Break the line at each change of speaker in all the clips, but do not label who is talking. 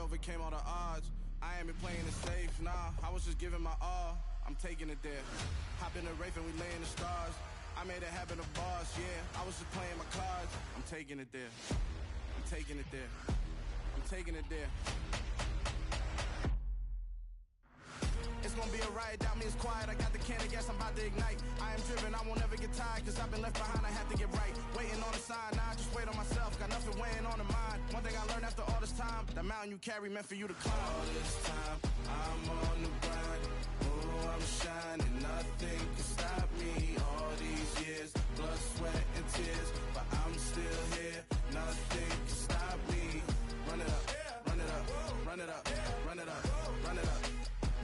overcame all the odds. I ain't been playing it safe, nah, I was just giving my all. I'm taking it there. Hop in the Wraith and we lay in the stars. I made it happen, a boss, yeah. I was just playing my cards. I'm taking it there. I'm taking it there. I'm taking it there. It's gonna be a riot, doubt me it's quiet. I got the can of gas, I'm about to ignite. I am driven, I won't ever get tired, cause I've been left behind, I have to get right. Waiting on the sign, nah, just wait on myself. Got nothing weighing on the mind. One thing I learned after all this time, the mountain you carry meant for you to climb. All this time, I'm on the grind. Oh, I'm shining, nothing can stop me. All these years, blood, sweat, and tears, but I'm still here. Nothing can stop me. Run it up, run it up, run it up, run it up, run it up.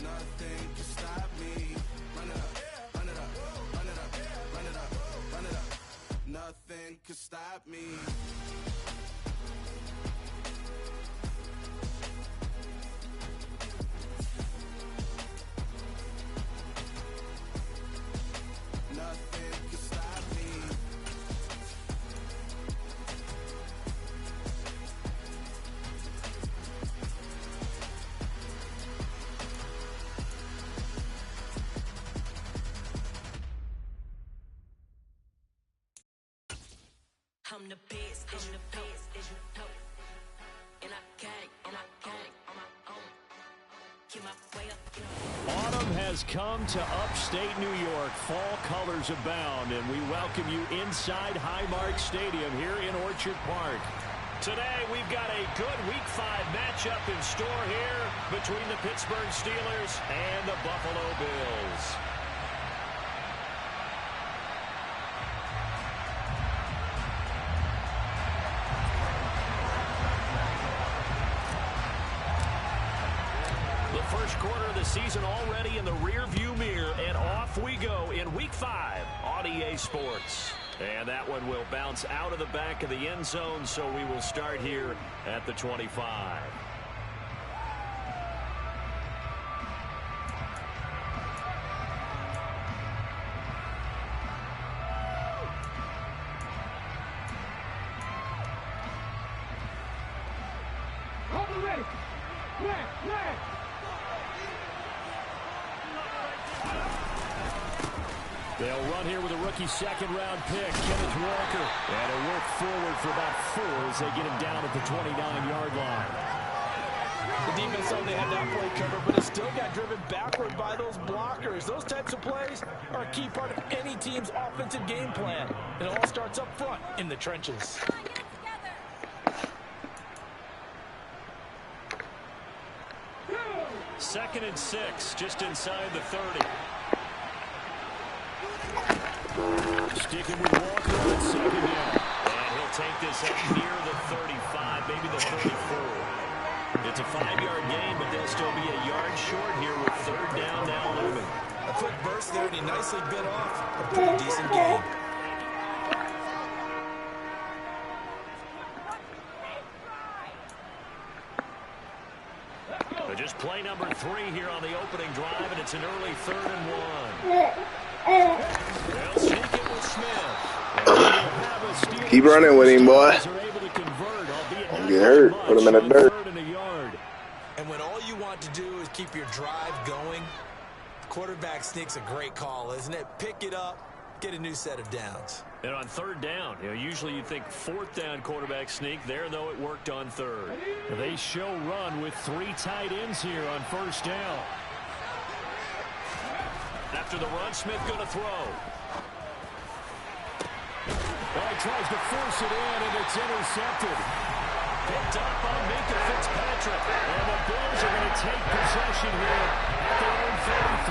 Nothing can stop me. Run it up, run it up, run it up, run it up, run it up. Nothing can stop me. Nothing can stop me.
I'm the best, as you know, and I can't on my own. Get my way up,
Autumn has come to upstate New York. Fall colors abound, and we welcome you inside Highmark Stadium here in Orchard Park. Today, we've got a good Week 5 matchup in store here between the Pittsburgh Steelers and the Buffalo Bills. First quarter of the season already in the rear-view mirror, and off we go in Week 5 on EA Sports. And that one will bounce out of the back of the end zone, so we will start here at the 25. They'll run here with a rookie second-round pick, Kenneth Walker. And it'll work forward for about 4 as they get him down at the 29-yard line.
The defense only had that play covered, but it still got driven backward by those blockers. Those types of plays are a key part of any team's offensive game plan. It all starts up front in the trenches.
Second and 6, just inside the 30. Sticking with Walker on second down. And he'll take this up near the 35, maybe the 34. It's a 5-yard gain, but they'll still be a yard short here with third down now looming.
A quick burst there, and he nicely bit off a pretty decent gain.
But just play number 3 here on the opening drive, and it's an early 3rd and 1. They'll sneak it with Smith.
Keep running with him, boy. Don't get hurt. Put him in the dirt.
And when all you want to do is keep your drive going, the quarterback sneak's a great call, isn't it? Pick it up, get a new set of downs.
And on third down, usually you'd think 4th down quarterback sneak. There, though, it worked on 3rd. They show run with 3 tight ends here on 1st down. After the run, Smith going to throw. Well, he tries to force it in, and it's intercepted. Picked up by Minka Fitzpatrick. And the Bills are going to take possession here at their own 33.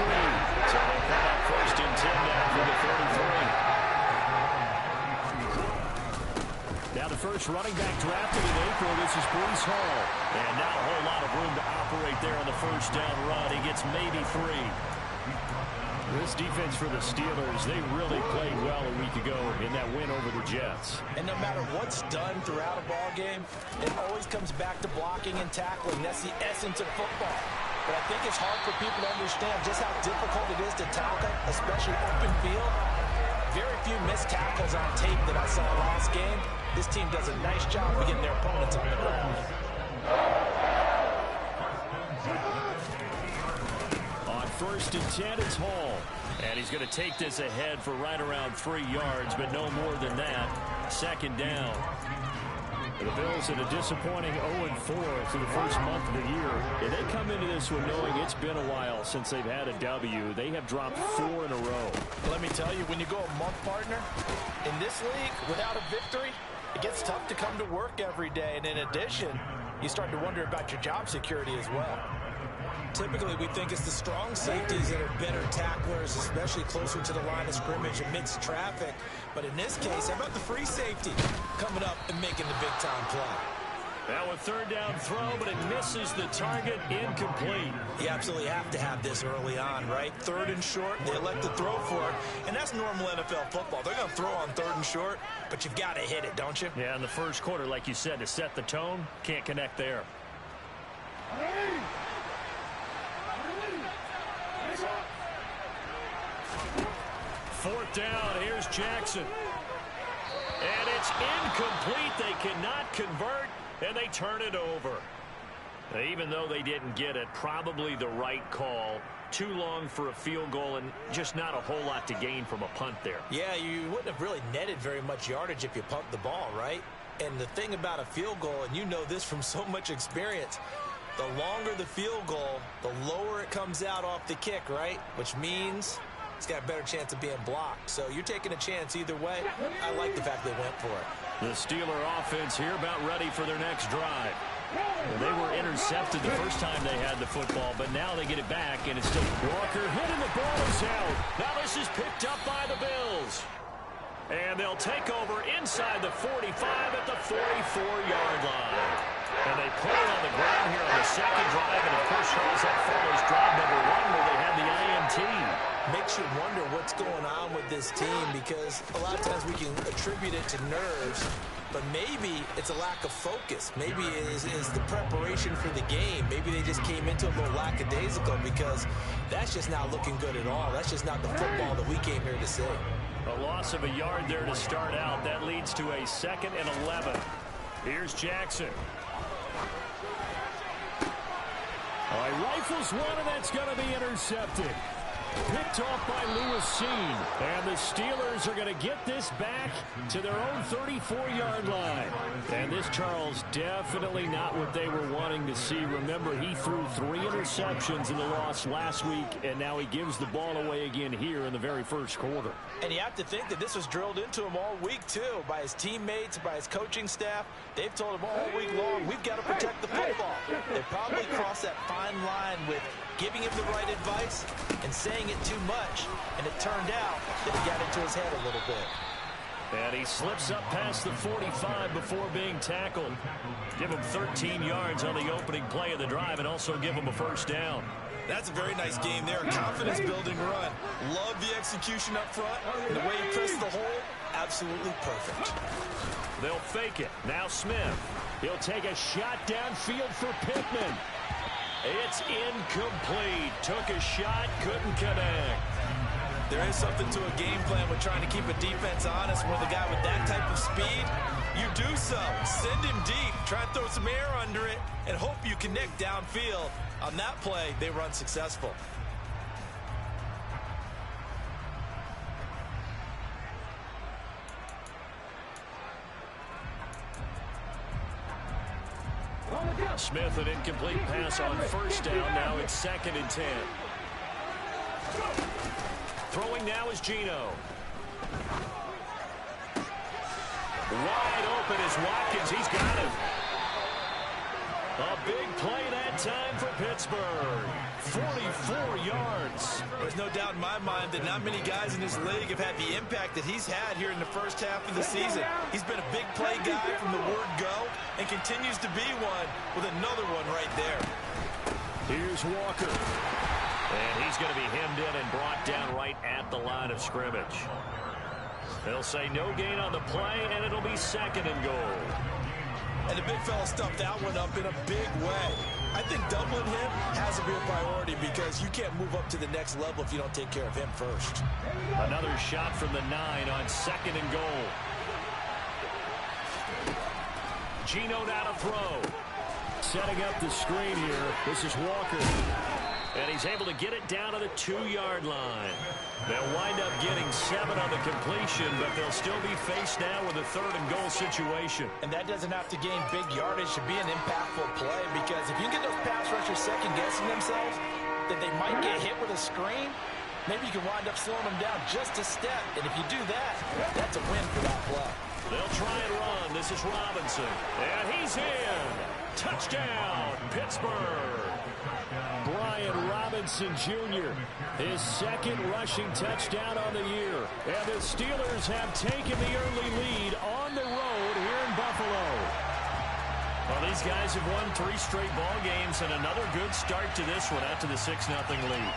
So they'll come up 1st and 10 now for the 33. Now the first running back drafted in April, this is Breece Hall. And now a whole lot of room to operate there on the 1st down run. He gets maybe 3. This defense for the Steelers, they really played well a week ago in that win over the Jets.
And no matter what's done throughout a ball game, it always comes back to blocking and tackling. That's the essence of football. But I think it's hard for people to understand just how difficult it is to tackle, especially open field. Very few missed tackles on tape that I saw last game. This team does a nice job of getting their opponents on the ground.
On 1st and 10, it's Hall. And he's going to take this ahead for right around 3 yards, but no more than that. 2nd down. The Bills in a disappointing 0-4 through the first month of the year. And they come into this one knowing it's been a while since they've had a W. They have dropped 4 in a row.
Let me tell you, when you go a month, partner, in this league, without a victory, it gets tough to come to work every day. And in addition, you start to wonder about your job security as well. Typically, we think it's the strong safeties that are better tacklers, especially closer to the line of scrimmage amidst traffic. But in this case, how about the free safety coming up and making the big-time play?
Now a 3rd down throw, but it misses the target, incomplete.
You absolutely have to have this early on, right? 3rd and short, they elect to throw for it, and that's normal NFL football. They're going to throw on 3rd and short, but you've got to hit it, don't you?
Yeah, in the first quarter, like you said, to set the tone, can't connect there. 4th down, here's Jackson. And it's incomplete. They cannot convert, and they turn it over. Even though they didn't get it, probably the right call. Too long for a field goal and just not a whole lot to gain from a punt there.
Yeah, you wouldn't have really netted very much yardage if you pumped the ball, right? And the thing about a field goal, and you know this from so much experience, the longer the field goal, the lower it comes out off the kick, right? Which means it's got a better chance of being blocked. So you're taking a chance either way. I like the fact they went for it.
The Steeler offense here about ready for their next drive. Well, they were intercepted the first time they had the football, but now they get it back, and it's still Walker hitting the ball is out. Now this is picked up by the Bills. And they'll take over inside the 45 at the 44-yard line. And they put it on the ground here on the 2nd drive, and of course, Charles, that follows drive number 1 where they had the INT.
Makes you wonder what's going on with this team, because a lot of times we can attribute it to nerves, but maybe it's a lack of focus. Maybe it is the preparation for the game. Maybe they just came into a little lackadaisical, because that's just not looking good at all. That's just not the football that we came here to see.
A loss of a yard there to start out. That leads to a 2nd and 11. Here's Jackson. All right, rifles one, and that's going to be intercepted. Picked off by Lewis Seen. And the Steelers are going to get this back to their own 34-yard line. And this, Charles, definitely not what they were wanting to see. Remember, he threw 3 interceptions in the loss last week, and now he gives the ball away again here in the very first quarter.
And you have to think that this was drilled into him all week, too, by his teammates, by his coaching staff. They've told him all week long, we've got to protect the football. They probably crossed that fine line with giving him the right advice and saying it too much, and it turned out that he got into his head a little bit.
And he slips up past the 45 before being tackled. Give him 13 yards on the opening play of the drive and also give him a 1st down.
That's a very nice game there. Confidence-building run. Love the execution up front. And the way he pressed the hole, absolutely perfect.
They'll fake it. Now Smith. He'll take a shot downfield for Pittman. It's incomplete. Took a shot, couldn't connect.
There is something to a game plan with trying to keep a defense honest. With a guy with that type of speed, you do so. Send him deep. Try and throw some air under it and hope you connect downfield. On that play, they were unsuccessful.
Smith, an incomplete pass on 1st down. Now it's 2nd and 10. Throwing now is Geno. Wide open is Watkins. He's got him. A big play that time for Pittsburgh. 44 yards.
There's no doubt in my mind that not many guys in this league have had the impact that he's had here in the first half of the season. He's been a big play guy from the word go and continues to be one with another one right there.
Here's Walker. And he's going to be hemmed in and brought down right at the line of scrimmage. They'll say no gain on the play, and it'll be 2nd and goal.
And the big fella stuffed that one up in a big way. I think doubling him has to be a priority, because you can't move up to the next level if you don't take care of him first.
Another shot from the 9 on 2nd and goal. Geno now to throw. setting up the screen here. This is Walker. And he's able to get it down to the 2-yard line. They'll wind up getting 7 on the completion, but they'll still be faced now with a 3rd and goal situation.
And that doesn't have to gain big yardage to be an impactful play, because if you can get those pass rushers second-guessing themselves, that they might get hit with a screen, maybe you can wind up slowing them down just a step. And if you do that, that's a win for that play.
They'll try and run. This is Robinson. And he's in. Touchdown, Pittsburgh. Brian Robinson Jr., his 2nd rushing touchdown on the year. And the Steelers have taken the early lead on the road here in Buffalo. Well, these guys have won 3 straight ball games and another good start to this one after the 6-0 lead.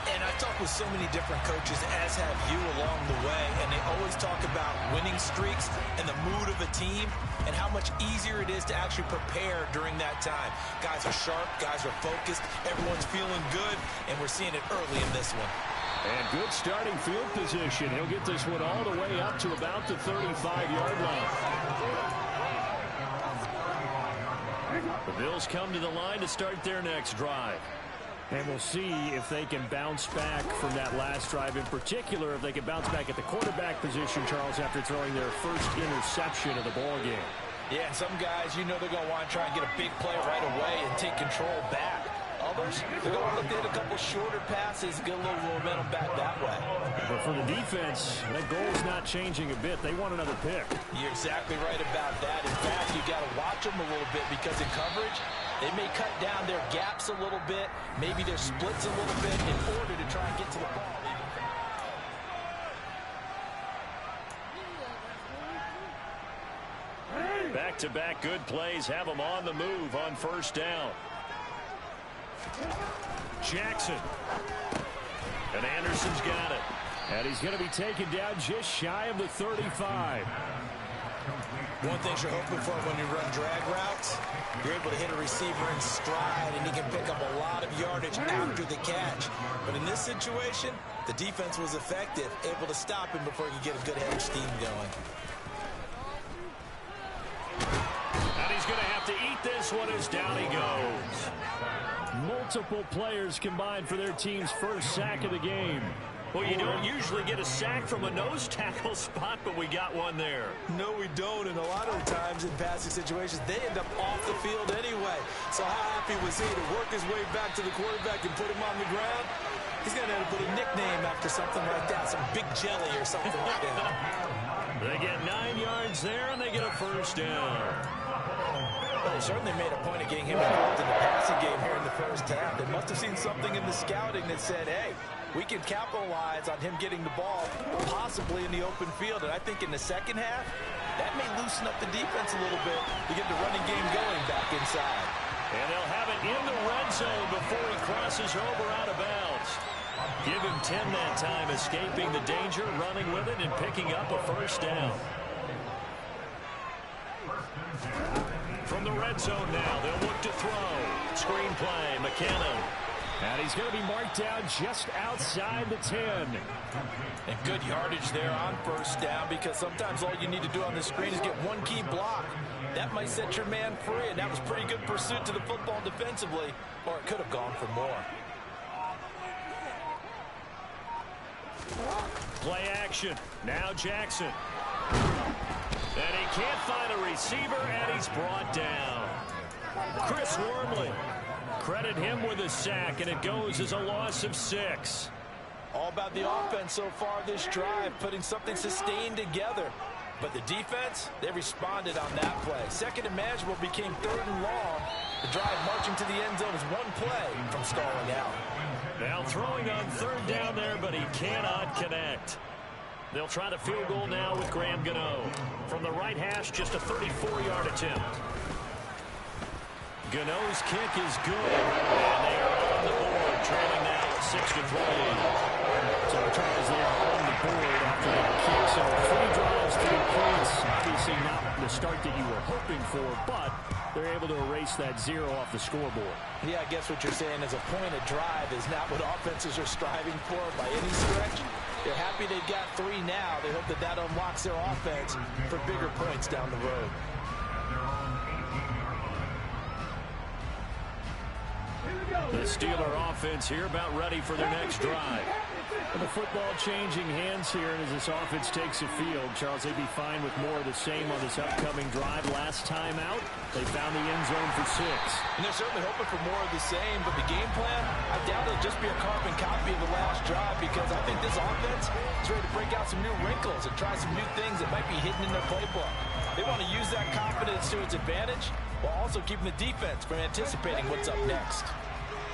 And I've talked with so many different coaches, as have you, along the way, and they always talk about winning streaks and the mood of a team and how much easier it is to actually prepare during that time. Guys are sharp, guys are focused, everyone's feeling good, and we're seeing it early in this one.
And good starting field position. He'll get this one all the way up to about the 35-yard line. The Bills come to the line to start their next drive. And we'll see if they can bounce back from that last drive, in particular, if they can bounce back at the quarterback position, Charles, after throwing their first interception of the ball game.
Yeah, and some guys, you know they're going to want to try and get a big play right away and take control back. Others, they're going to look to hit a couple shorter passes, get a little momentum back that way.
But for the defense, that goal's not changing a bit. They want another pick.
You're exactly right about that. In fact, you got to watch them a little bit, because in coverage, they may cut down their gaps a little bit, maybe their splits a little bit in order to try and get to the ball.
Back-to-back good plays have them on the move on 1st down. Jackson. And Anderson's got it. And he's going to be taken down just shy of the 35.
One thing you're hoping for when you run drag routes, you're able to hit a receiver in stride, and he can pick up a lot of yardage after the catch. But in this situation, the defense was effective, able to stop him before he could get a good head of steam going.
And he's going to have to eat this one as down he goes. Multiple players combined for their team's first sack of the game. Well, you don't usually get a sack from a nose tackle spot, but we got one there.
No, we don't, and a lot of the times in passing situations, they end up off the field anyway. So how happy was he to work his way back to the quarterback and put him on the ground? He's going to have to put a nickname after something like that, some Big Jelly or something like that.
They get 9 yards there, and they get a 1st down.
Well, they certainly made a point of getting him involved in the passing game here in the 1st half. They must have seen something in the scouting that said, hey, we can capitalize on him getting the ball possibly in the open field. And I think in the 2nd half, that may loosen up the defense a little bit to get the running game going back inside.
And they'll have it in the red zone before he crosses over out of bounds. Give him 10 that time, escaping the danger, running with it, and picking up a 1st down. From the red zone now, they'll look to throw. Screen play, McKinnon. And he's going to be marked down just outside the 10.
And good yardage there on 1st down, because sometimes all you need to do on the screen is get one key block. That might set your man free, and that was pretty good pursuit to the football defensively, or it could have gone for more.
Play action. Now Jackson. And he can't find a receiver, and he's brought down. Chris Wormley. Credit him with a sack, and it goes as a loss of 6.
All about the offense so far this drive, putting something sustained together. But the defense, they responded on that play. 2nd and manageable became 3rd and long. The drive marching to the end zone is one play from stalling out.
Now throwing on 3rd down there, but he cannot connect. They'll try the field goal now with Graham Gano. From the right hash, just a 34-yard attempt. Gano's kick is good, and they are on the board, trailing now 6-3. So Charles, they are on the board after that kick. So 3 drives, 3 points. Obviously not the start that you were hoping for, but they're able to erase that 0 off the scoreboard.
Yeah, I guess what you're saying is a point of drive is not what offenses are striving for by any stretch. They're happy they've got 3 now. They hope that that unlocks their offense for bigger points down the road.
The Steeler offense here about ready for their next drive. And the football changing hands here, and as this offense takes the field, Charles, they'd be fine with more of the same on this upcoming drive. Last time out, they found the end zone for 6.
And they're certainly hoping for more of the same, but the game plan, I doubt it'll just be a carbon copy of the last drive, because I think this offense is ready to break out some new wrinkles and try some new things that might be hidden in their playbook. They want to use that confidence to its advantage while also keeping the defense from anticipating what's up next.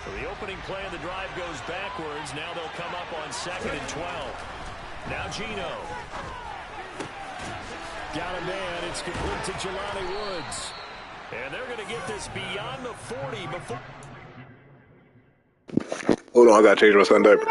So the opening play of the drive goes backwards. Now they'll come up on 2nd and 12. Now Gino. Got a man. It's complete to Jelani Woods. And they're going to get this beyond the 40 before.
Hold on, I got to change my son diaper.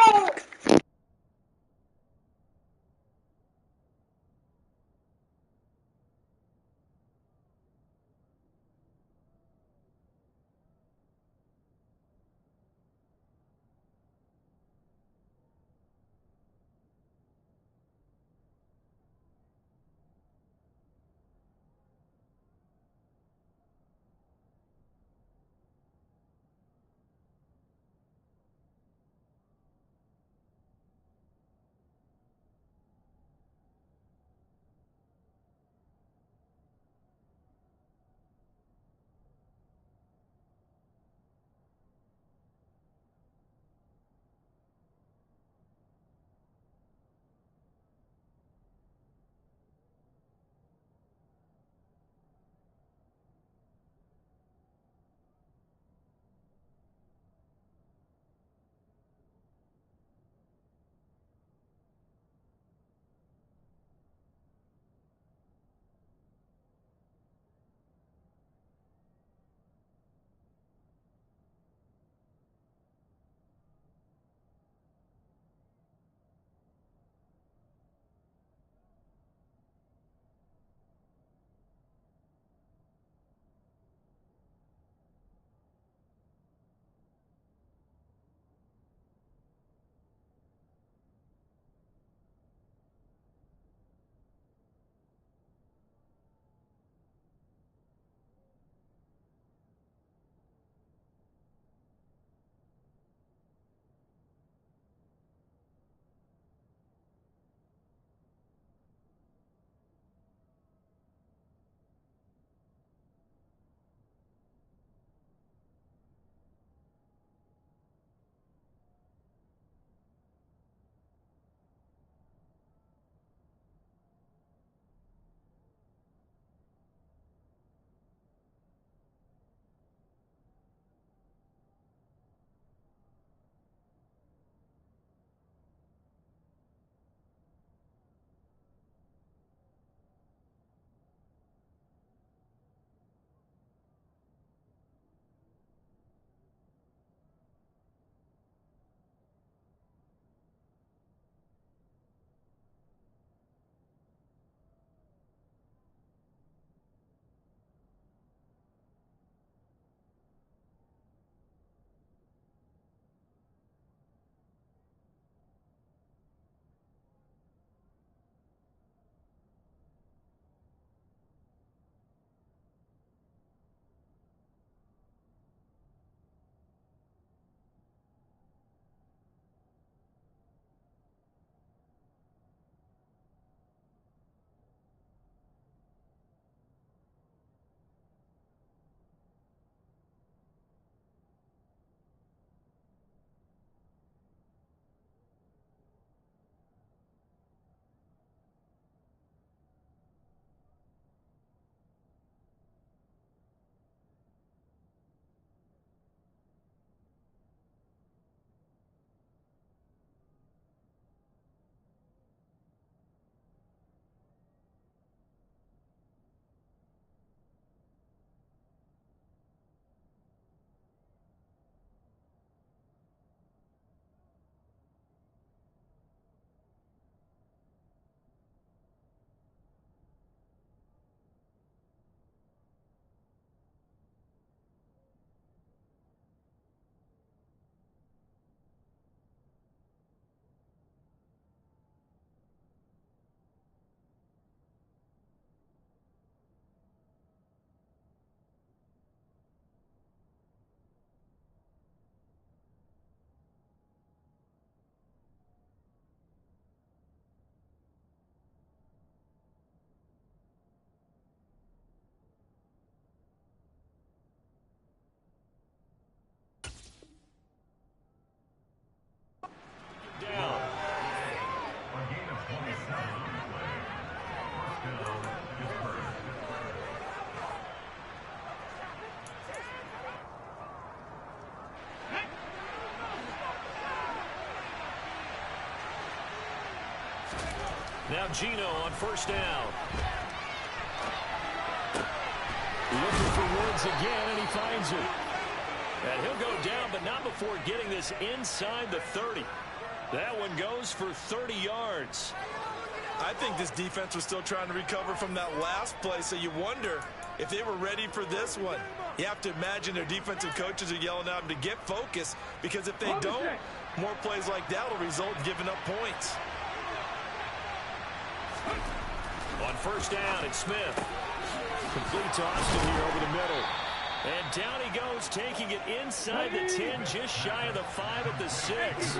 Now Gino on first down. Looking for Woods again, and he finds it. And he'll go down, but not before getting this inside the 30. That one goes for 30 yards.
I think this defense was still trying to recover from that last play, so you wonder if they were ready for this one. You have to imagine their defensive coaches are yelling at them to get focused, because if they don't, more plays like that will result in giving up points.
On first down, it's Smith. Complete to Austin here over the middle. And down he goes, taking it inside the 10, just shy of the 5 at the 6.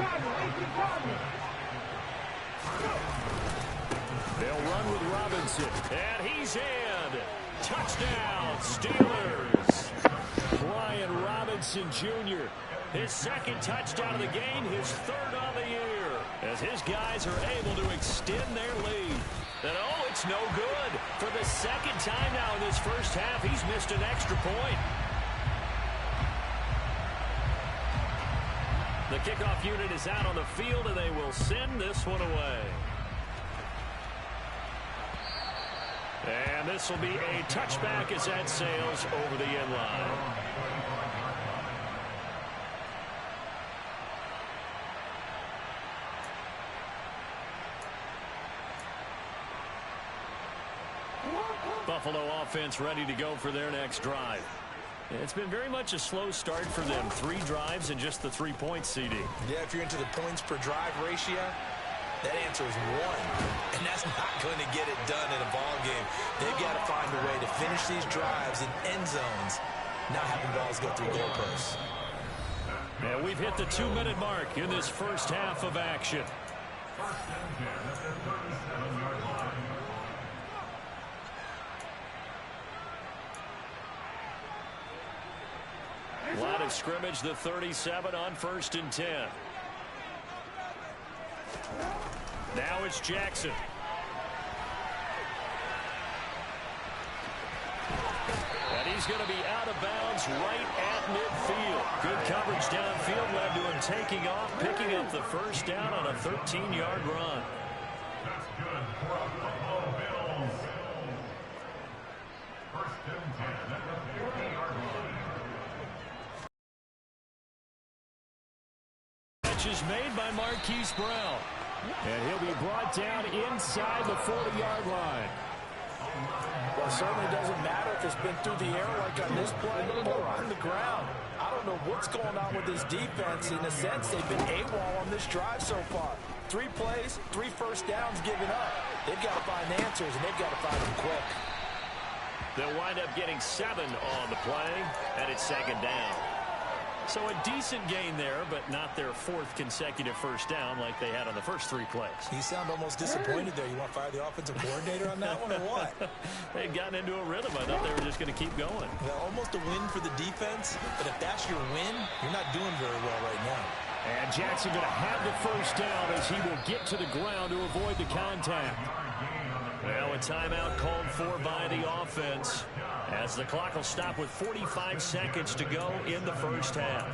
They'll run with Robinson. And he's in. Touchdown, Steelers. Brian Robinson Jr. His second touchdown of the game, his third on the year, as his guys are able to extend their lead. And oh, it's no good. For the second time now in this first half, he's missed an extra point. The kickoff unit is out on the field, and they will send this one away. And this will be a touchback as that sails over the end line. Buffalo offense ready to go for their next drive. It's been very much a slow start for them. 3 drives and just the 3 points, CD.
Yeah, if you're into the points per drive ratio, that answer is 1. And that's not going to get it done in a ball game. They've got to find a way to finish these drives in end zones, not having balls go through goalposts.
And we've hit the 2-minute mark in this first half of action. Line of scrimmage, the 37 on 1st and 10. Now it's Jackson. And he's going to be out of bounds right at midfield. Good coverage downfield led to him taking off, picking up the first down on a 13-yard run.
That's good for Buffalo Bills. First and 10 at the 50-yard line.
Catch is made by Marquise Brown. And he'll be brought down inside the 40-yard line.
Well, it certainly doesn't matter if it's been through the air like on this play or on the ground. I don't know what's going on with this defense. In a sense, they've been AWOL on this drive so far. 3 plays, 3 first downs given up. They've got to find answers, and they've got to find them quick.
They'll wind up getting 7 on the play, and it's 2nd down. So a decent gain there, but not their 4th consecutive first down like they had on the first 3 plays.
You sound almost disappointed there. You want to fire the offensive coordinator on that one or what?
They'd gotten into a rhythm. I thought they were just going to keep going.
Well, almost a win for the defense, but if that's your win, you're not doing very well right now.
And Jackson going to have the first down as he will get to the ground to avoid the contact. Well, a timeout called for by the offense as the clock will stop with 45 seconds to go in the first half.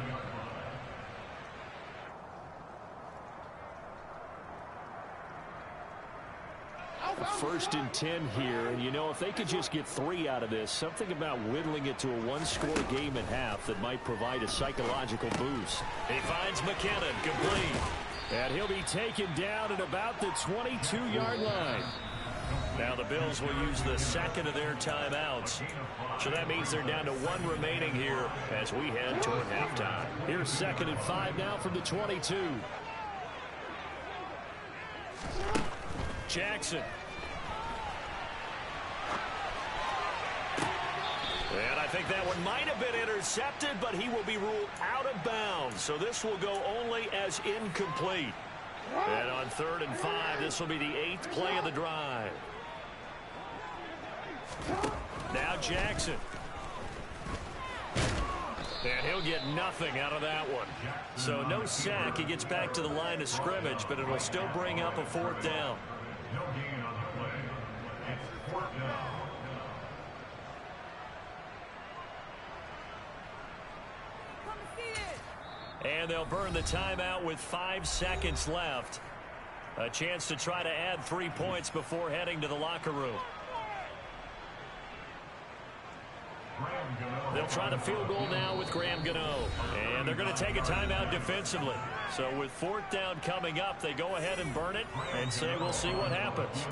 First and 10 here, and you know, if they could just get 3 out of this, something about whittling it to a 1-score game at half that might provide a psychological boost. He finds McKinnon complete, and he'll be taken down at about the 22-yard line. Now the Bills will use the 2nd of their timeouts. So that means they're down to 1 remaining here as we head toward halftime. Here's 2nd and 5 now from the 22. Jackson. And I think that one might have been intercepted, but he will be ruled out of bounds. So this will go only as incomplete. And on 3rd and 5, this will be the 8th play of the drive. Now Jackson. And he'll get nothing out of that one. So no sack. He gets back to the line of scrimmage, but it will still bring up a 4th down.
No gain on the play. It's 4th down.
And they'll burn the timeout with 5 seconds left. A chance to try to add 3 points before heading to the locker room. They'll try the field goal now with Graham Gano. And they're going to take a timeout defensively. So with 4th down coming up, they go ahead and burn it and say we'll see what happens.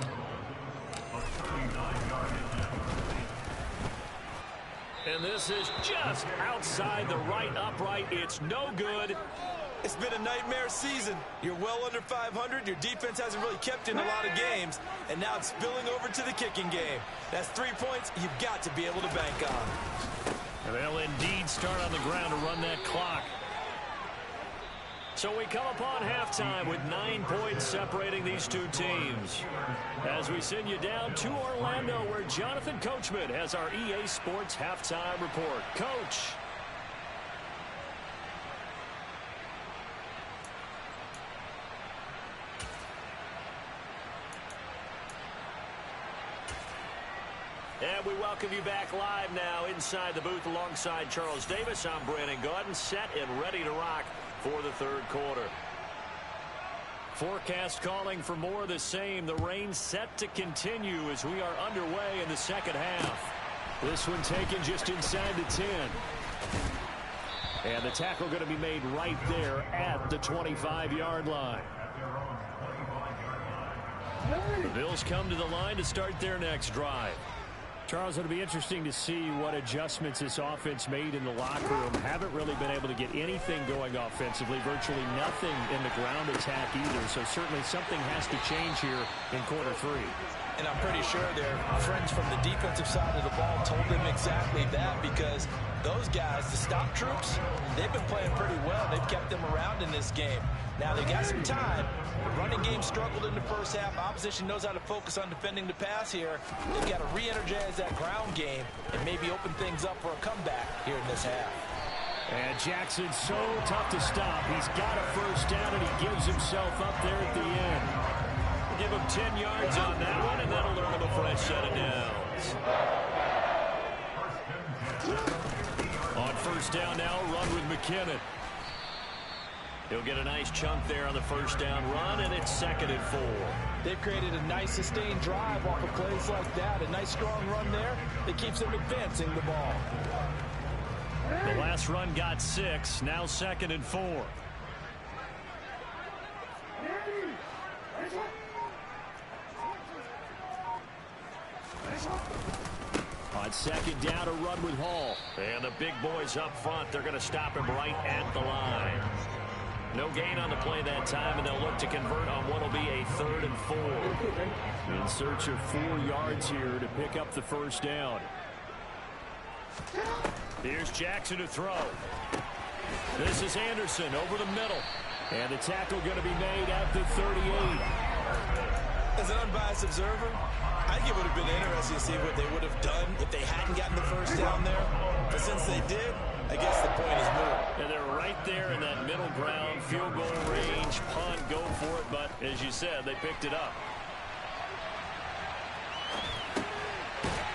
And this is just outside the right upright. It's no good.
It's been a nightmare season. You're well under 500. Your defense hasn't really kept in a lot of games. And now it's spilling over to the kicking game. That's 3 points you've got to be able to bank on.
And they'll indeed start on the ground to run that clock. So we come upon halftime with 9 points separating these two teams. As we send you down to Orlando, where Jonathan Coachman has our EA Sports halftime report. Coach. And we welcome you back live now inside the booth alongside Charles Davis. I'm Brandon Gaudin, set and ready to rock for the 3rd quarter. Forecast calling for more of the same. The rain set to continue as we are underway in the 2nd half. This one taken just inside the 10. And the tackle going to be made right there at the 25-yard line. The Bills come to the line to start their next drive. Charles, it'll be interesting to see what adjustments this offense made in the locker room. Haven't really been able to get anything going offensively, virtually nothing in the ground attack either. So certainly something has to change here in quarter 3.
And I'm pretty sure their friends from the defensive side of the ball told them exactly that, because those guys, the stop troops, they've been playing pretty well. They've kept them around in this game. Now, they got some time. The running game struggled in the first half. Opposition knows how to focus on defending the pass here. They've got to re-energize that ground game and maybe open things up for a comeback here in this half.
And Jackson's so tough to stop. He's got a first down, and he gives himself up there at the end. Give him 10 yards on that one, and that'll earn him a fresh set of downs. On first down now, run with McKinnon. He'll get a nice chunk there on the first down run, and it's 2nd and 4.
They've created a nice sustained drive off of plays like that. A nice strong run there that keeps them advancing the ball.
The last run got 6, now 2nd and 4. On 2nd down, a run with Hall. And the big boys up front, they're going to stop him right at the line. No gain on the play that time, and they'll look to convert on what will be a 3rd and 4. In search of 4 yards here to pick up the first down. Here's Jackson to throw. This is Anderson over the middle. And the tackle going to be made at the 38.
As an unbiased observer, I think it would have been interesting to see what they would have done if they hadn't gotten the first down there. But since they did, I guess the point is moved.
And they're right there in that middle ground, field goal range, punt, go for it. But as you said, they picked it up.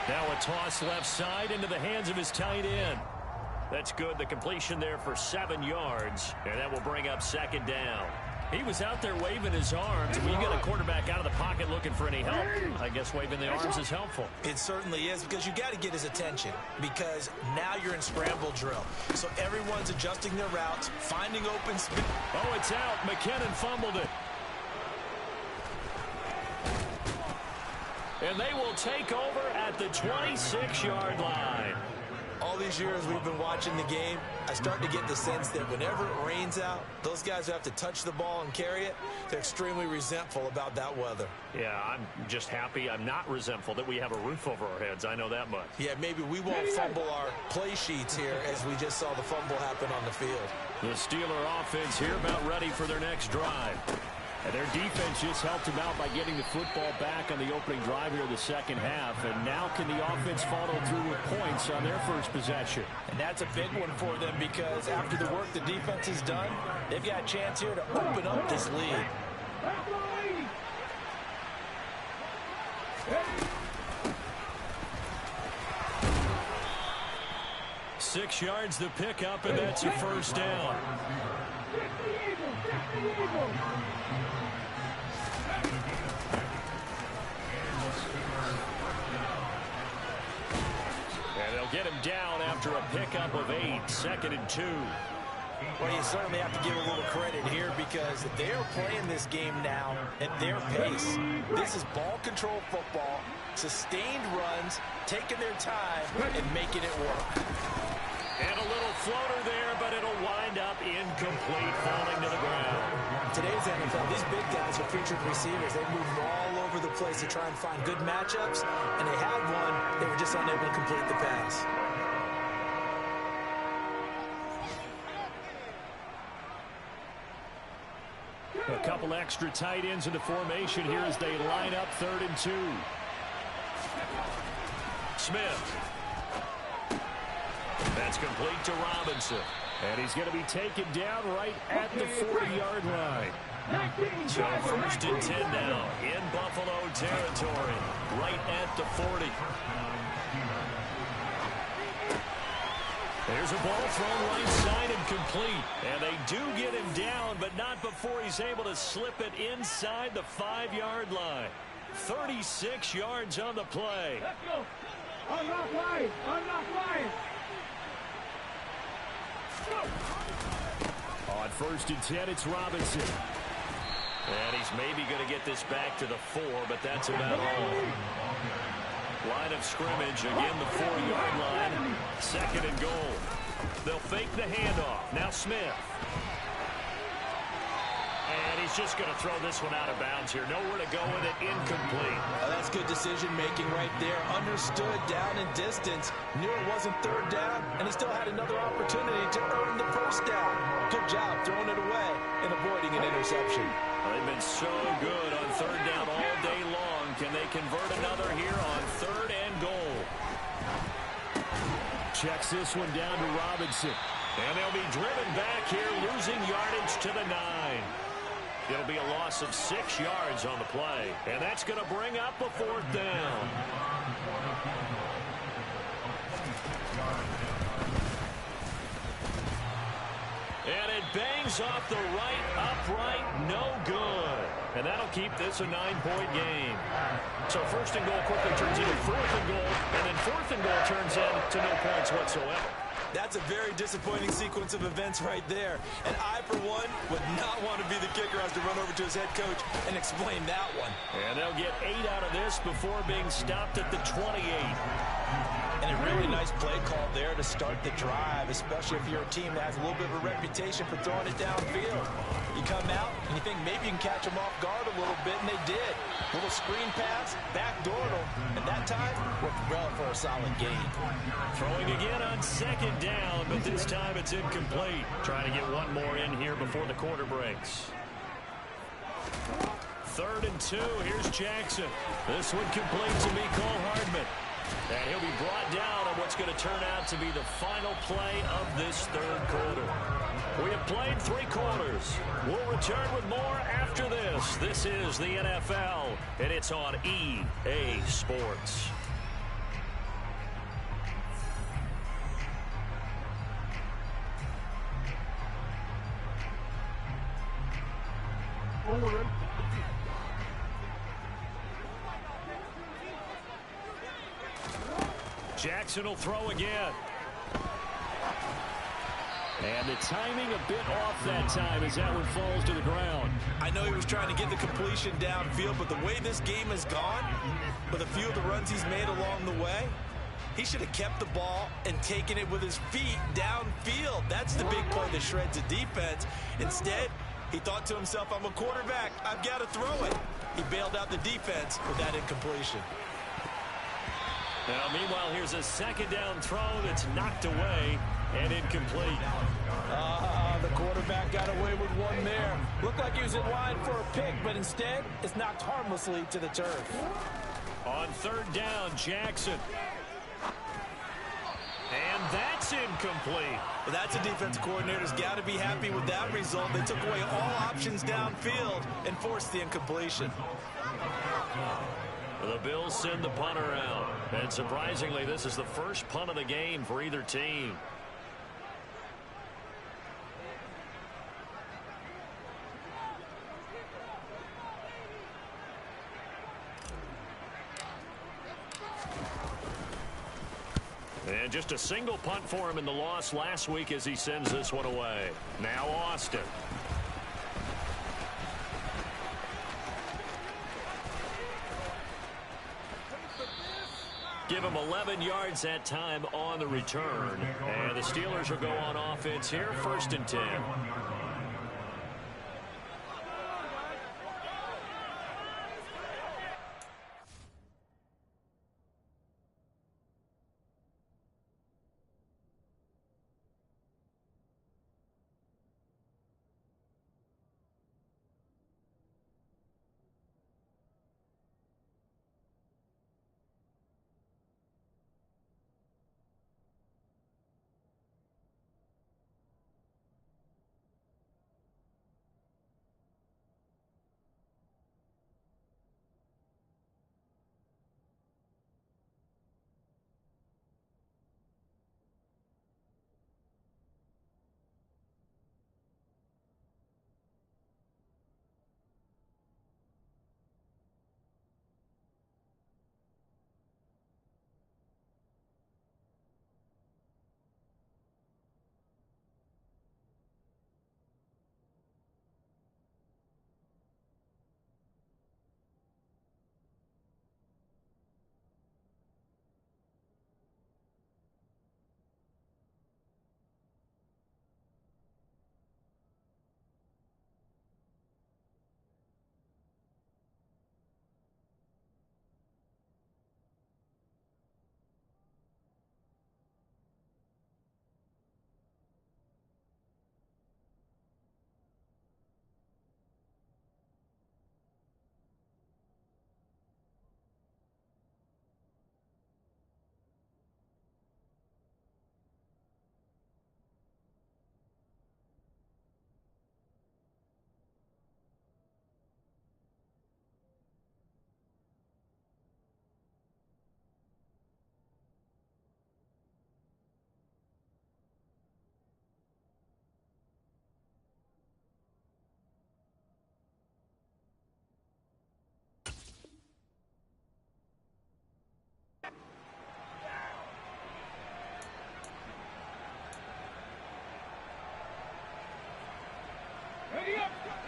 Now a toss left side into the hands of his tight end. That's good. The completion there for 7 yards. And that will bring up 2nd down. He was out there waving his arms. When you get a quarterback out of the pocket looking for any help, I guess waving the arms is helpful.
It certainly is, because you got to get his attention, because now you're in scramble drill. So everyone's adjusting their routes, finding open space.
Oh, it's out. McKinnon fumbled it. And they will take over at the 26-yard line.
All these years we've been watching the game, I start to get the sense that whenever it rains out, those guys who have to touch the ball and carry it, they're extremely resentful about that weather.
Yeah, I'm just happy I'm not resentful that we have a roof over our heads. I know that much.
Yeah, maybe we won't fumble our play sheets here as we just saw the fumble happen on the field.
The Steeler offense here about ready for their next drive. And their defense just helped them out by getting the football back on the opening drive here in the 2nd half. And now can the offense follow through with points on their first possession?
And that's a big one for them, because after the work the defense has done, they've got a chance here to open up this lead.
6 yards the pickup, and that's your first down. get him down after a pickup of 8, 2nd and 2.
Well, you certainly have to give a little credit here because they're playing this game now at their pace. This is ball control football, sustained runs, taking their time, and making it work.
And a little floater there, but it'll wind up incomplete, falling to the ground.
Today's NFL, these big guys are featured receivers. They move all over the place to try and find good matchups, and they had one. They were just unable to complete the pass.
A couple extra tight ends in the formation here as they line up 3rd and 2. Smith. That's complete to Robinson. And he's going to be taken down right at the 40-yard line. So 1st and 10 now in Buffalo territory, right at the 40. There's a ball thrown right side and complete. And they do get him down, but not before he's able to slip it inside the 5-yard line. 36 yards on the play.
Let's go. Unlock line. Unlock line.
On 1st and 10, it's Robinson. And he's maybe going to get this back to the 4, but that's about all. Line of scrimmage, again the 4-yard line. 2nd and goal. They'll fake the handoff. Now Smith. And he's just going to throw this one out of bounds here. Nowhere to go with it. Incomplete.
That's good decision-making right there. Understood down in distance. Knew it wasn't 3rd down, and he still had another opportunity to earn the 1st down. Good job throwing it away and avoiding an interception.
They've been so good on 3rd down all day long. Can they convert another here on 3rd and goal? Checks this one down to Robinson. And they'll be driven back here, losing yardage to the 9. It'll be a loss of 6 yards on the play. And that's going to bring up a 4th down. And it bangs off the right upright, no good. And that'll keep this a 9-point game. So 1st and goal quickly turns into 4th and goal, and then 4th and goal turns into no points whatsoever.
That's a very disappointing sequence of events right there. And I, for one, would not want to be the kicker who has to run over to his head coach and explain that one.
And they'll get 8 out of this before being stopped at the 28.
And a really nice play call there to start the drive, especially if you're a team that has a little bit of a reputation for throwing it downfield. You come out and you think maybe you can catch them off guard a little bit, and they did. Little screen pass, backdoored them, and that time worked well for a solid gain.
Throwing again on 2nd down, but this time it's incomplete. Trying to get one more in here before the quarter breaks. 3rd and 2, here's Jackson. This one complete to Mecole Hardman. And he'll be brought down on what's going to turn out to be the final play of this 3rd quarter. We have played 3 quarters. We'll return with more after this. This is the NFL, and it's on EA Sports. Jackson will throw again. And the timing a bit off that time as that one falls to the ground.
I know he was trying to get the completion downfield, but the way this game has gone, with a few of the runs he's made along the way, he should have kept the ball and taken it with his feet downfield. That's the big play that shreds the defense. Instead, he thought to himself, I'm a quarterback, I've got to throw it. He bailed out the defense with that incompletion.
Now, meanwhile, here's a 2nd down throw that's knocked away and incomplete.
The quarterback got away with one there. Looked like he was in line for a pick, but instead, it's knocked harmlessly to the turf.
On 3rd down, Jackson. And that's incomplete.
Well, that's a defensive coordinator's got to be happy with that result. They took away all options downfield and forced the incompletion.
The Bills send the punter out. And surprisingly, this is the first punt of the game for either team. And just a single punt for him in the loss last week as he sends this one away. Now Austin. Give him 11 yards that time on the return. And the Steelers will go on offense here, 1st and 10.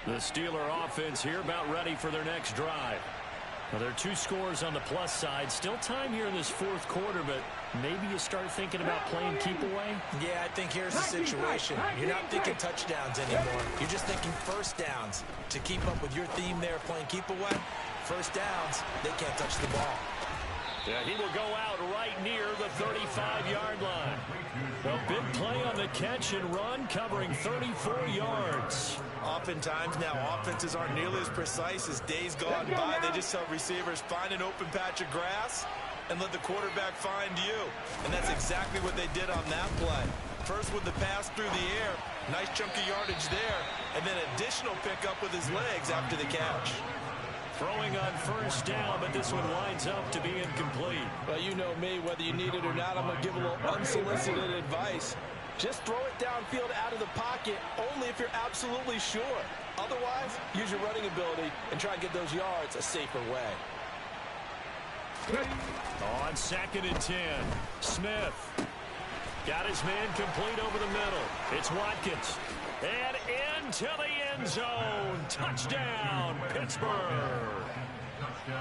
The Steeler offense here about ready for their next drive. Well, there are 2 scores on the plus side. Still time here in this 4th quarter, but maybe you start thinking about playing keep away?
Yeah, I think here's the situation. You're not thinking touchdowns anymore. You're just thinking first downs. To keep up with your theme there, playing keep away, first downs, they can't touch the ball.
Yeah, he will go out right near the 35-yard line. A big play on the catch and run, covering 34 yards.
Oftentimes now, offenses aren't nearly as precise as days gone by. They just tell receivers, find an open patch of grass and let the quarterback find you. And that's exactly what they did on that play. First with the pass through the air, nice chunk of yardage there, and then additional pickup with his legs after the catch.
Throwing on first down, but this one winds up to be incomplete.
Well, you know me, whether you need it or not, I'm going to give a little unsolicited advice. Just throw it downfield out of the pocket only if you're absolutely sure. Otherwise, use your running ability and try and get those yards a safer way.
On 2nd and 10, Smith got his man complete over the middle. It's Watkins. And into the end zone. Touchdown, Pittsburgh.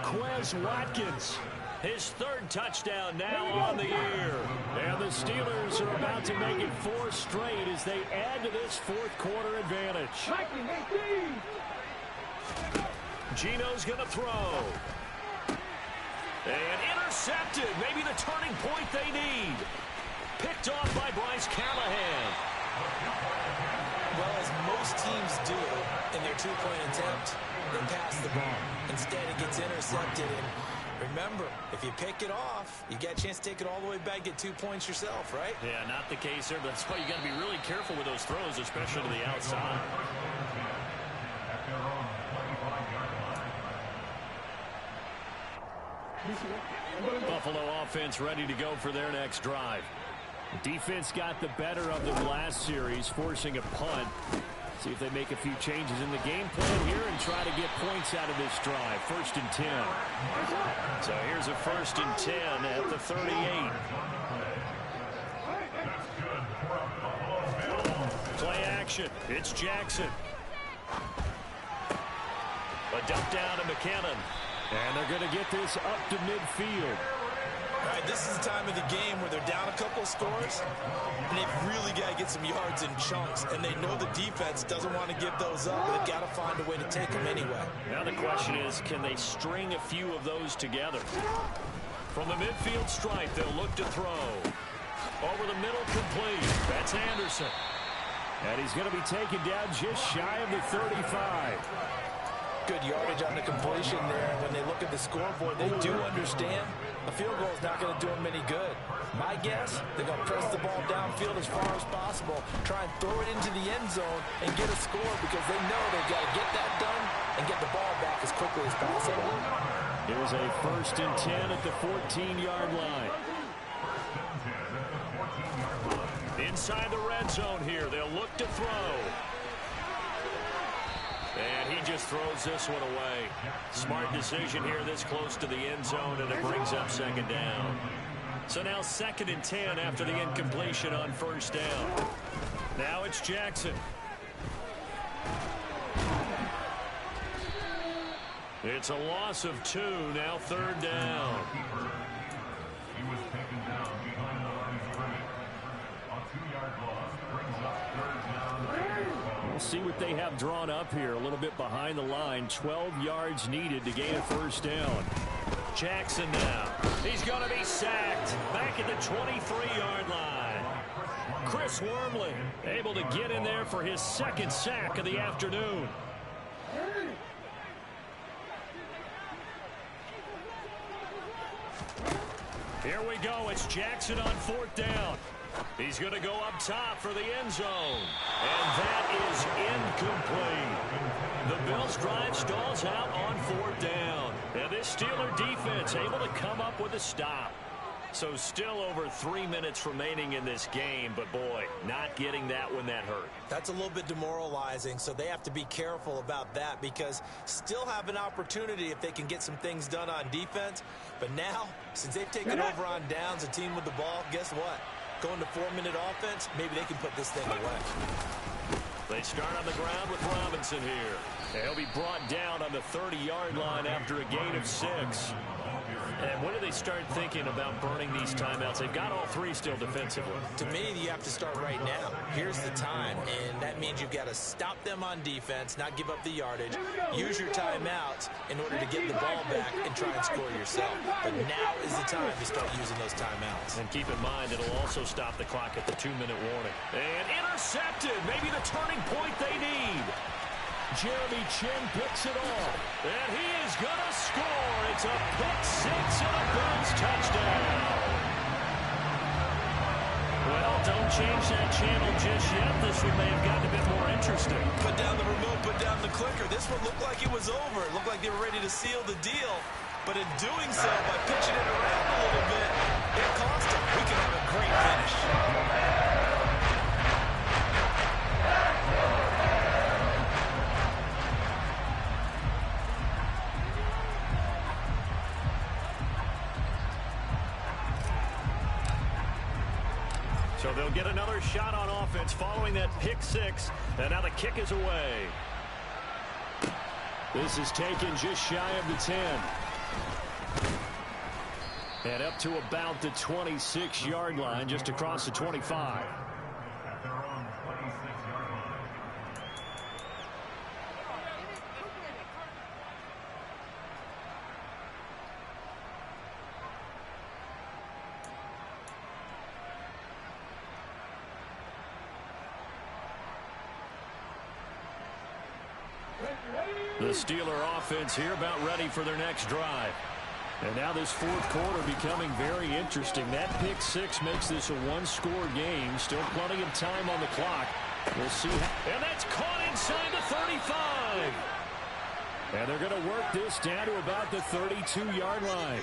Quez Watkins, his 3rd touchdown now on the year. And the Steelers are about to make it 4 straight as they add to this 4th quarter advantage. Gino's going to throw. And intercepted. Maybe the turning point they need. Picked off by Bryce Callahan.
Well, as most teams do in their 2-point attempt, they pass the ball. Instead, it gets intercepted. And remember, if you pick it off, you get a chance to take it all the way back, get 2 points yourself, right?
Yeah, not the case there, but that's why you got to be really careful with those throws, especially to the outside. Buffalo offense ready to go for their next drive. The defense got the better of them last series, forcing a punt. See if they make a few changes in the game plan here and try to get points out of this drive. 1st and 10. So here's a 1st and 10 at the 38. action. It's Jackson. A dump down to McKinnon. And they're going to get this up to midfield.
All right, this is the time of the game where they're down a couple of scores, and they've really got to get some yards in chunks, and they know the defense doesn't want to give those up, but they've got to find a way to take them anyway.
Now the question is, can they string a few of those together? From the midfield stripe, they'll look to throw. Over the middle, complete. That's Anderson. And he's going to be taken down just shy of the 35.
Good yardage on the completion there. When they look at the scoreboard, they do understand a field goal is not going to do them any good. My guess, they're going to press the ball downfield as far as possible, try and throw it into the end zone and get a score because they know they've got to get that done and get the ball back as quickly as possible.
Here's a 1st and 10 at the 14-yard line. Inside the red zone here, they'll look to throw. And he just throws this one away. Smart decision here this close to the end zone, and it brings up 2nd down. So now 2nd and 10 after the incompletion on 1st down. Now it's Jackson. It's a loss of 2, now 3rd down.
He was taken down behind the line of scrimmage. A 2-yard loss brings up 3rd down.
We'll see what they have drawn up here. A little bit behind the line. 12 yards needed to gain a 1st down. Jackson now. He's going to be sacked. Back at the 23-yard line. Chris Wormley able to get in there for his 2nd sack of the afternoon. Here we go. It's Jackson on 4th down. He's going to go up top for the end zone. And that is incomplete. The Bills' drive stalls out on 4th down. And this Steeler defense able to come up with a stop. So still over 3 minutes remaining in this game, but boy, not getting that when that hurt.
That's a little bit demoralizing, so they have to be careful about that because still have an opportunity if they can get some things done on defense. But now, since they've taken over on downs, a team with the ball, guess what? Going to 4-minute offense, maybe they can put this thing away.
They start on the ground with Robinson here. And he'll be brought down on the 30-yard line after a gain of 6. And when do they start thinking about burning these timeouts? They've got all 3 still defensively.
To me, you have to start right now. Here's the time, and that means you've got to stop them on defense, not give up the yardage, use your timeouts in order to get the ball back and try and score yourself. But now is the time to start using those timeouts.
And keep in mind, it'll also stop the clock at the 2-minute warning. And intercepted, maybe the turning point they need. Jeremy Chin picks it off, and he is going to score. It's a pick 6 and a Bills touchdown. Well, don't change that channel just yet. This one may have gotten a bit more interesting.
Put down the remote, put down the clicker. This one looked like it was over. It looked like they were ready to seal the deal. But in doing so, by pitching it around a little bit, it cost them. We can have a great finish.
So they'll get another shot on offense following that pick 6. And now the kick is away. This is taken just shy of the 10. And up to about the 26-yard line, just across the 25.
At their own 26-yard line.
The Steeler offense here about ready for their next drive. And now this 4th quarter becoming very interesting. That pick 6 makes this a 1-score game. Still plenty of time on the clock. We'll see. And that's caught inside the 35. And they're going to work this down to about the 32-yard line.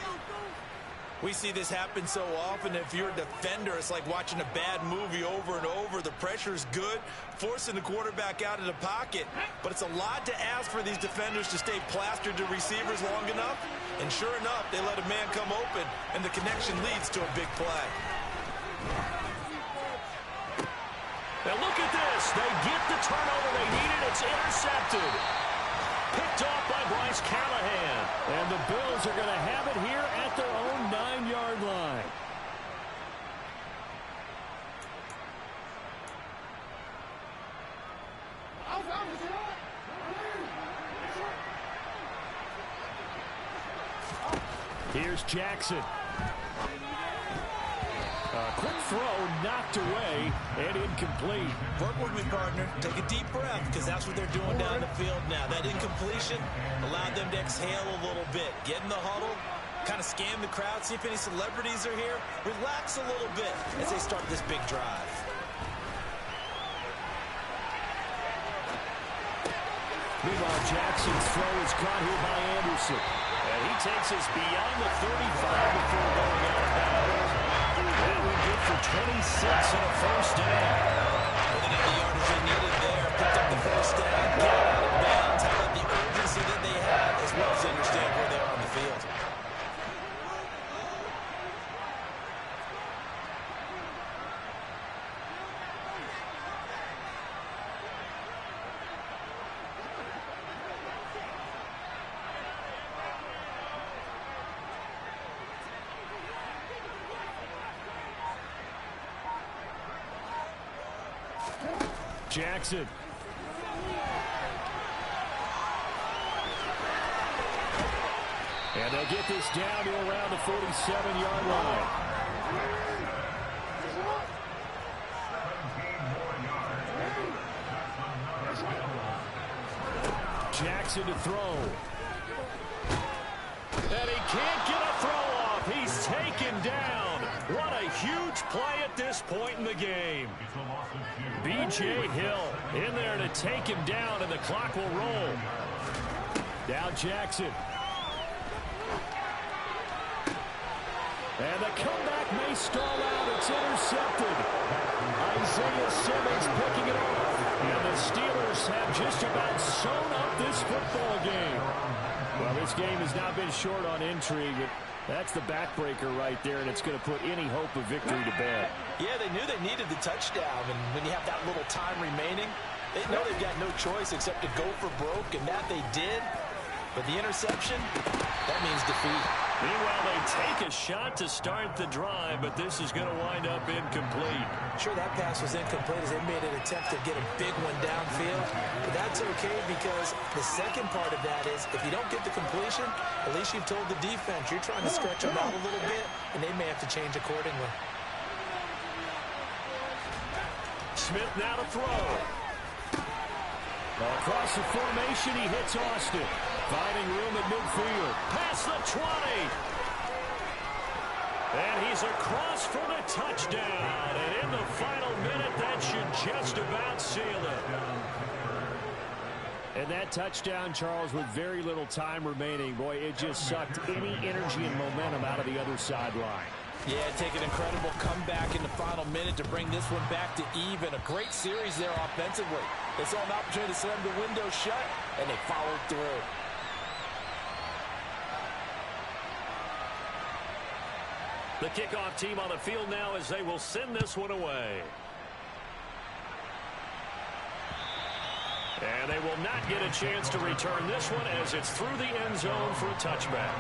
We see this happen so often. If you're a defender, it's like watching a bad movie over and over. The pressure's good, forcing the quarterback out of the pocket. But it's a lot to ask for these defenders to stay plastered to receivers long enough. And sure enough, they let a man come open, and the connection leads to a big play.
Now look at this. They get the turnover they needed. It's intercepted. Picked off by Bryce Callahan. And the Bills are going to have it here at their own 9-yard line. Here's Jackson. A quick throw knocked away and incomplete.
Work with me, partner. Take a deep breath, because that's what they're doing down the field now. That incompletion allowed them to exhale a little bit. Get in the huddle, kind of scan the crowd, see if any celebrities are here. Relax a little bit as they start this big drive.
Meanwhile, Jackson's throw is caught here by Anderson. And he takes us beyond the 35 before going out of bounds. That would get for 26 and a first down.
Well, they got the yardage they needed there. Picked up the first down, got out of bounds. How about the urgency that they have, as well as understand where they are on the field.
Jackson. And they'll get this down to around the 47-yard line. Jackson to throw. And he can't get a throw off. He's taken down. What a huge play at this point in the game. B.J. Hill in there to take him down, and the clock will roll. Now Jackson. And the comeback may stall out. It's intercepted. Isaiah Simmons picking it off. And the Steelers have just about sewn up this football game. Well, this game has not been short on intrigue. That's the backbreaker right there, and it's going to put any hope of victory to bed. Yeah, they knew they needed the touchdown, and when you have that little time remaining, they know they've got no choice except to go for broke, and that they did. But the interception, that means defeat. Meanwhile, they take a shot to start the drive, but this is going to wind up incomplete.
Sure, that pass was incomplete as they made an attempt to get a big one downfield. But that's okay, because the second part of that is if you don't get the completion, at least you've told the defense you're trying to stretch them out a little bit, and they may have to change accordingly.
Smith now to throw. Across the formation, he hits Austin. Finding room at midfield. Past the 20. And he's across for the touchdown. And in the final minute, that should just about seal it. And that touchdown, Charles, with very little time remaining, boy, it just sucked any energy and momentum out of the other sideline.
Yeah, take an incredible comeback in the final minute to bring this one back to even. A great series there offensively. They saw an opportunity to slam the window shut, and they followed through.
The kickoff team on the field now as they will send this one away. And they will not get a chance to return this one as it's through the end zone for a touchback.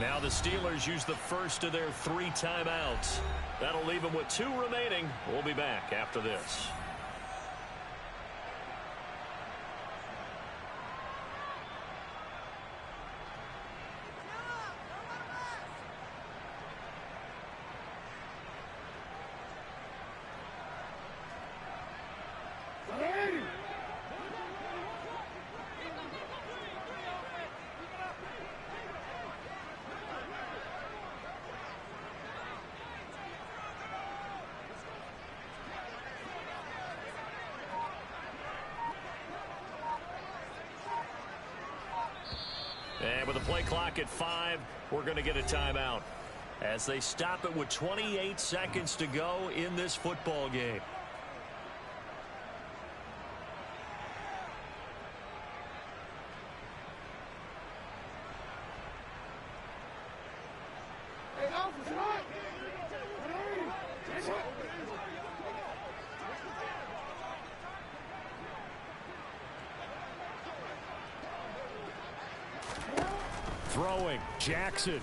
Now the Steelers use the first of their 3 timeouts. That'll leave them with 2 remaining. We'll be back after this. And with the play clock at 5, we're going to get a timeout as they stop it with 28 seconds to go in this football game. Throwing, Jackson.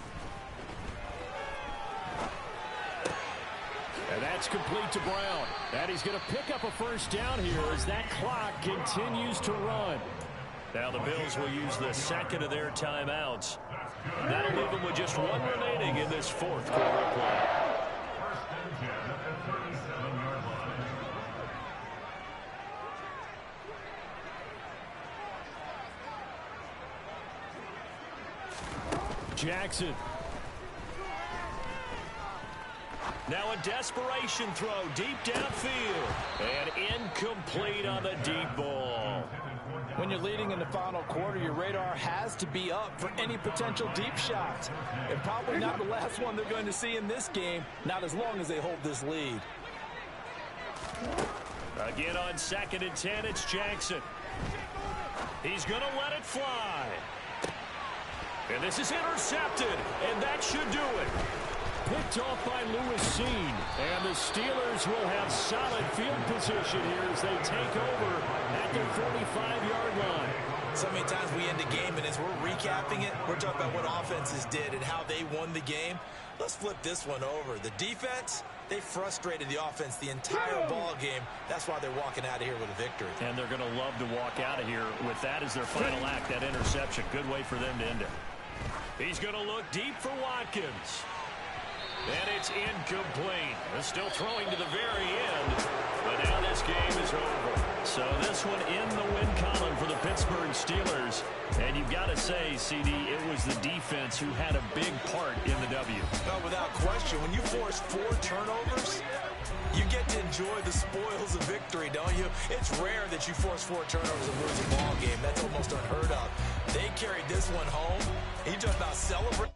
And that's complete to Brown. And he's going to pick up a first down here as that clock continues to run. Now the Bills will use the second of their timeouts. That'll leave them with just one remaining in this fourth quarter play.
First and 10 at the 37-yard line.
Jackson. Now a desperation throw deep downfield. And incomplete on the deep ball.
When you're leading in the final quarter, your radar has to be up for any potential deep shots. And probably not the last one they're going to see in this game, not as long as they hold this lead.
Again on 2nd and 10, it's Jackson. He's going to let it fly. And this is intercepted, and that should do it. Picked off by Lewis Seen. And the Steelers will have solid field position here as they take over at their 45-yard line.
So many times we end a game, and as we're recapping it, we're talking about what offenses did and how they won the game. Let's flip this one over. The defense, they frustrated the offense the entire ball game. That's why they're walking out of here with a victory.
And they're going to love to walk out of here with that as their final act, that interception. Good way for them to end it. He's going to look deep for Watkins. And it's incomplete. They're still throwing to the very end. But now this game is over. So this one in the win column for the Pittsburgh Steelers. And you've got to say, CD, it was the defense who had a big part in the W.
No, without question. When you force 4 turnovers, you get to enjoy the spoils of victory, don't you? It's rare that you force 4 turnovers and lose a ball game. That's almost unheard of. They carried this one home. You talk about celebrating.